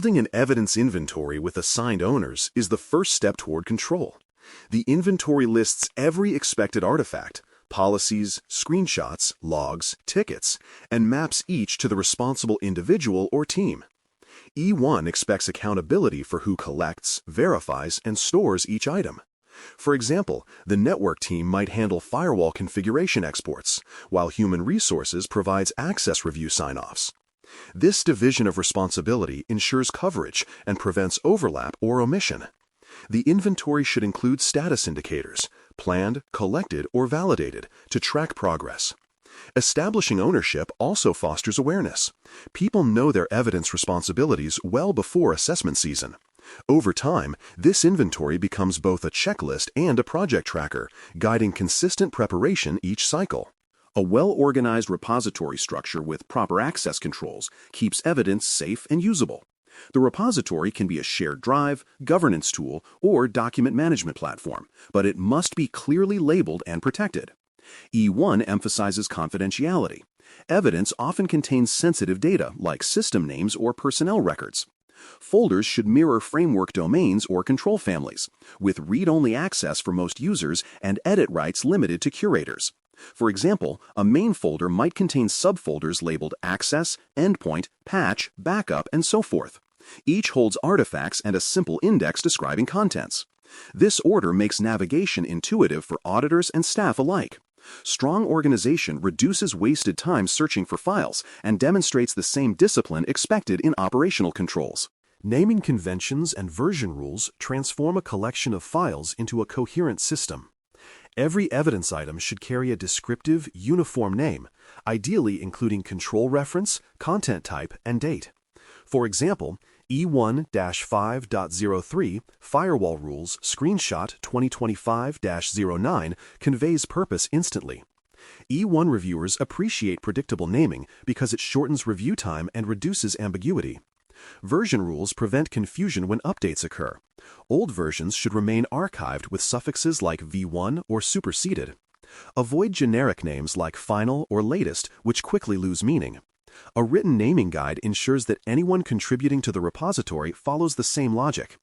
Building an evidence inventory with assigned owners is the first step toward control. The inventory lists every expected artifact, policies, screenshots, logs, tickets, and maps each to the responsible individual or team. E1 expects accountability for who collects, verifies, and stores each item. For example, the network team might handle firewall configuration exports, while human resources provides access review sign-offs. This division of responsibility ensures coverage and prevents overlap or omission. The inventory should include status indicators, planned, collected, or validated, to track progress. Establishing ownership also fosters awareness. People know their evidence responsibilities well before assessment season. Over time, this inventory becomes both a checklist and a project tracker, guiding consistent preparation each cycle. A well-organized repository structure with proper access controls keeps evidence safe and usable. The repository can be a shared drive, governance tool, or document management platform, but it must be clearly labeled and protected. E1 emphasizes confidentiality. Evidence often contains sensitive data like system names or personnel records. Folders should mirror framework domains or control families, with read-only access for most users and edit rights limited to curators. For example, a main folder might contain subfolders labeled Access, Endpoint, Patch, Backup, and so forth. Each holds artifacts and a simple index describing contents. This order makes navigation intuitive for auditors and staff alike. Strong organization reduces wasted time searching for files and demonstrates the same discipline expected in operational controls. Naming conventions and version rules transform a collection of files into a coherent system. Every evidence item should carry a descriptive, uniform name, ideally including control reference, content type, and date. For example, E1-5.03 Firewall Rules Screenshot 2025-09 conveys purpose instantly. E1 reviewers appreciate predictable naming because it shortens review time and reduces ambiguity. Version rules prevent confusion when updates occur. Old versions should remain archived with suffixes like V1 or superseded. Avoid generic names like final or latest, which quickly lose meaning. A written naming guide ensures that anyone contributing to the repository follows the same logic.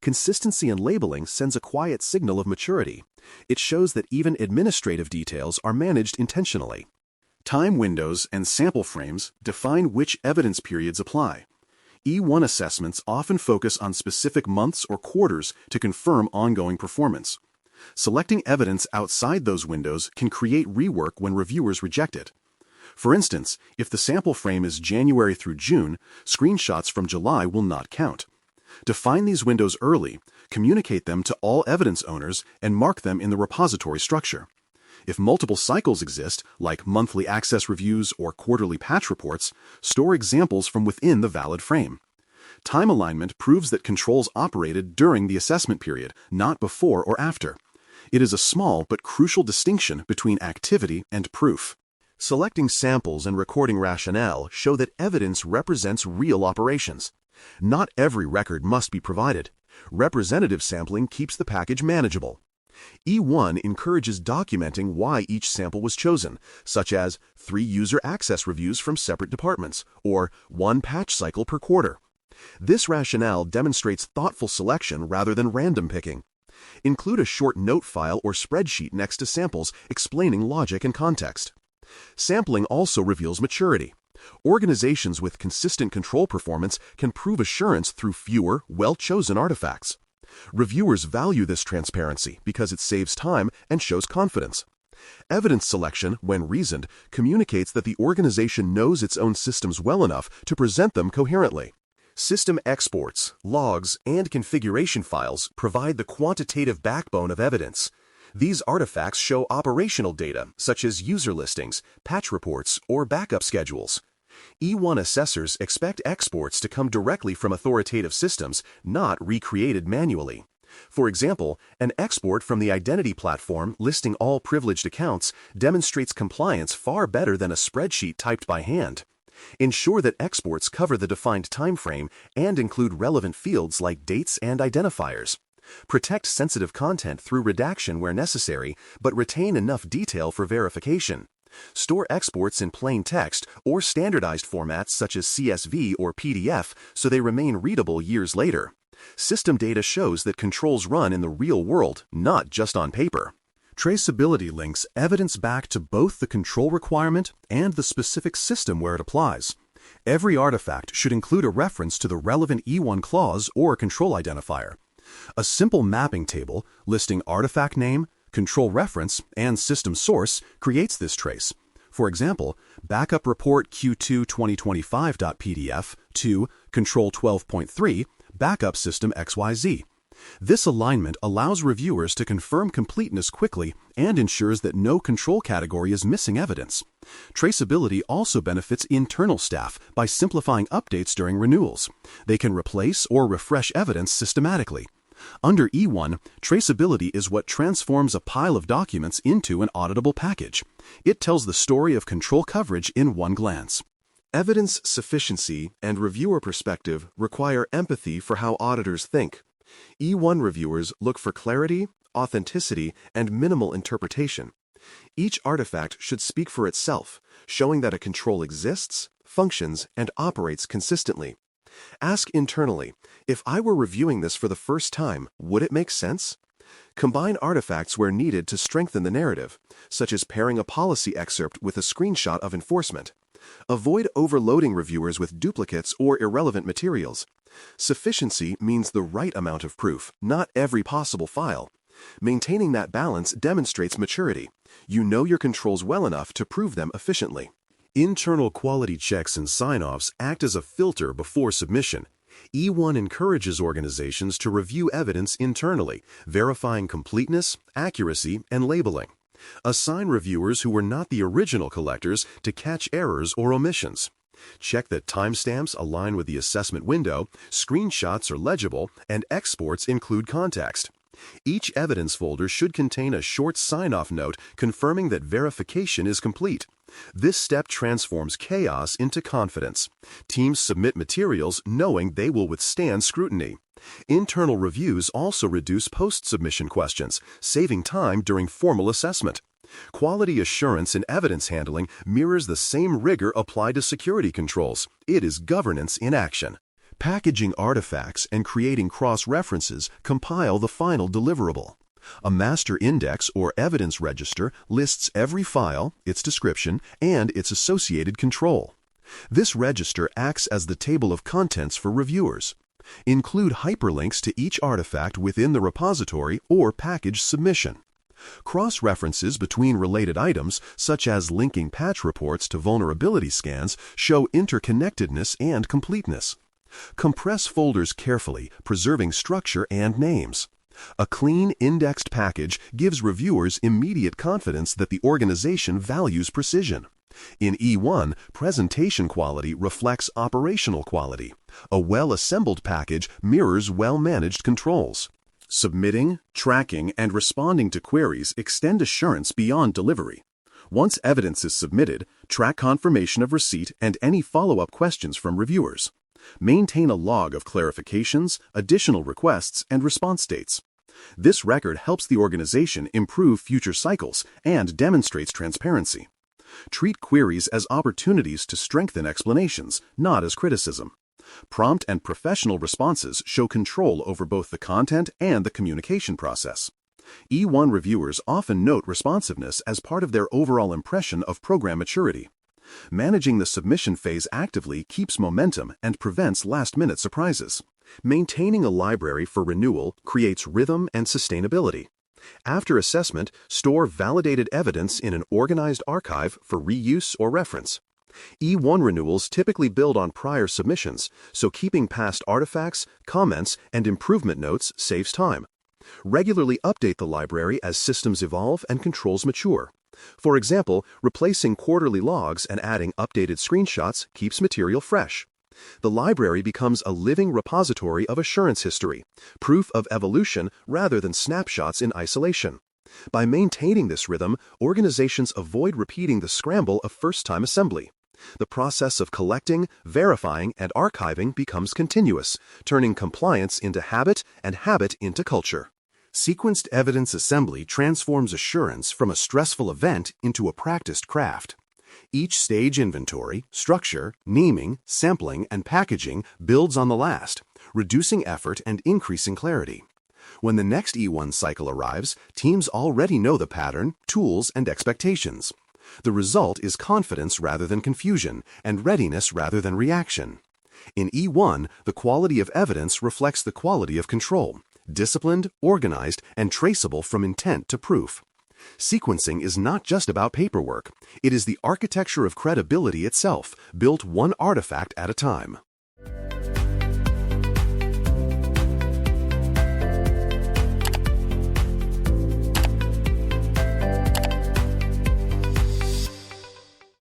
Consistency in labeling sends a quiet signal of maturity. It shows that even administrative details are managed intentionally. Time windows and sample frames define which evidence periods apply. E1 assessments often focus on specific months or quarters to confirm ongoing performance. Selecting evidence outside those windows can create rework when reviewers reject it. For instance, if the sample frame is January through June, screenshots from July will not count. Define these windows early, communicate them to all evidence owners, and mark them in the repository structure. If multiple cycles exist, like monthly access reviews or quarterly patch reports, store examples from within the valid frame. Time alignment proves that controls operated during the assessment period, not before or after. It is a small but crucial distinction between activity and proof. Selecting samples and recording rationale show that evidence represents real operations. Not every record must be provided. Representative sampling keeps the package manageable. E1 encourages documenting why each sample was chosen, such as 3 user access reviews from separate departments, or 1 patch cycle per quarter. This rationale demonstrates thoughtful selection rather than random picking. Include a short note file or spreadsheet next to samples explaining logic and context. Sampling also reveals maturity. Organizations with consistent control performance can prove assurance through fewer, well-chosen artifacts. Reviewers value this transparency because it saves time and shows confidence. Evidence selection, when reasoned, communicates that the organization knows its own systems well enough to present them coherently. System exports, logs, and configuration files provide the quantitative backbone of evidence. These artifacts show operational data, such as user listings, patch reports, or backup schedules. E1 assessors expect exports to come directly from authoritative systems, not recreated manually. For example, an export from the identity platform listing all privileged accounts demonstrates compliance far better than a spreadsheet typed by hand. Ensure that exports cover the defined time frame and include relevant fields like dates and identifiers. Protect sensitive content through redaction where necessary, but retain enough detail for verification. Store exports in plain text or standardized formats such as CSV or PDF so they remain readable years later. System data shows that controls run in the real world, not just on paper. Traceability links evidence back to both the control requirement and the specific system where it applies. Every artifact should include a reference to the relevant E1 clause or control identifier. A simple mapping table listing artifact name, control reference, and system source creates this trace. For example, backup report Q2 2025.pdf to control 12.3 backup system XYZ. This alignment allows reviewers to confirm completeness quickly and ensures that no control category is missing evidence. Traceability also benefits internal staff by simplifying updates during renewals. They can replace or refresh evidence systematically. Under E1, traceability is what transforms a pile of documents into an auditable package. It tells the story of control coverage in one glance. Evidence sufficiency and reviewer perspective require empathy for how auditors think. E1 reviewers look for clarity, authenticity, and minimal interpretation. Each artifact should speak for itself, showing that a control exists, functions, and operates consistently. Ask internally, if I were reviewing this for the first time, would it make sense? Combine artifacts where needed to strengthen the narrative, such as pairing a policy excerpt with a screenshot of enforcement. Avoid overloading reviewers with duplicates or irrelevant materials. Sufficiency means the right amount of proof, not every possible file. Maintaining that balance demonstrates maturity. You know your controls well enough to prove them efficiently. Internal quality checks and sign-offs act as a filter before submission. E1 encourages organizations to review evidence internally, verifying completeness, accuracy, and labeling. Assign reviewers who were not the original collectors to catch errors or omissions. Check that timestamps align with the assessment window, screenshots are legible, and exports include context. Each evidence folder should contain a short sign-off note confirming that verification is complete. This step transforms chaos into confidence. Teams submit materials knowing they will withstand scrutiny. Internal reviews also reduce post-submission questions, saving time during formal assessment. Quality assurance in evidence handling mirrors the same rigor applied to security controls. It is governance in action. Packaging artifacts and creating cross-references compile the final deliverable. A master index or evidence register lists every file, its description, and its associated control. This register acts as the table of contents for reviewers. Include hyperlinks to each artifact within the repository or package submission. Cross-references between related items, such as linking patch reports to vulnerability scans, show interconnectedness and completeness. Compress folders carefully, preserving structure and names. A clean, indexed package gives reviewers immediate confidence that the organization values precision. In E1, presentation quality reflects operational quality. A well-assembled package mirrors well-managed controls. Submitting, tracking, and responding to queries extend assurance beyond delivery. Once evidence is submitted, track confirmation of receipt and any follow-up questions from reviewers. Maintain a log of clarifications, additional requests, and response dates. This record helps the organization improve future cycles and demonstrates transparency. Treat queries as opportunities to strengthen explanations, not as criticism. Prompt and professional responses show control over both the content and the communication process. E1 reviewers often note responsiveness as part of their overall impression of program maturity. Managing the submission phase actively keeps momentum and prevents last-minute surprises. Maintaining a library for renewal creates rhythm and sustainability. After assessment, store validated evidence in an organized archive for reuse or reference. E1 renewals typically build on prior submissions, so keeping past artifacts, comments, and improvement notes saves time. Regularly update the library as systems evolve and controls mature. For example, replacing quarterly logs and adding updated screenshots keeps material fresh. The library becomes a living repository of assurance history, proof of evolution rather than snapshots in isolation. By maintaining this rhythm, organizations avoid repeating the scramble of first-time assembly. The process of collecting, verifying, and archiving becomes continuous, turning compliance into habit and habit into culture. Sequenced evidence assembly transforms assurance from a stressful event into a practiced craft. Each stage inventory, structure, naming, sampling, and packaging builds on the last, reducing effort and increasing clarity. When the next E1 cycle arrives, teams already know the pattern, tools, and expectations. The result is confidence rather than confusion, and readiness rather than reaction. In E1, the quality of evidence reflects the quality of control, disciplined, organized, and traceable from intent to proof. Sequencing is not just about paperwork. It is the architecture of credibility itself, built one artifact at a time.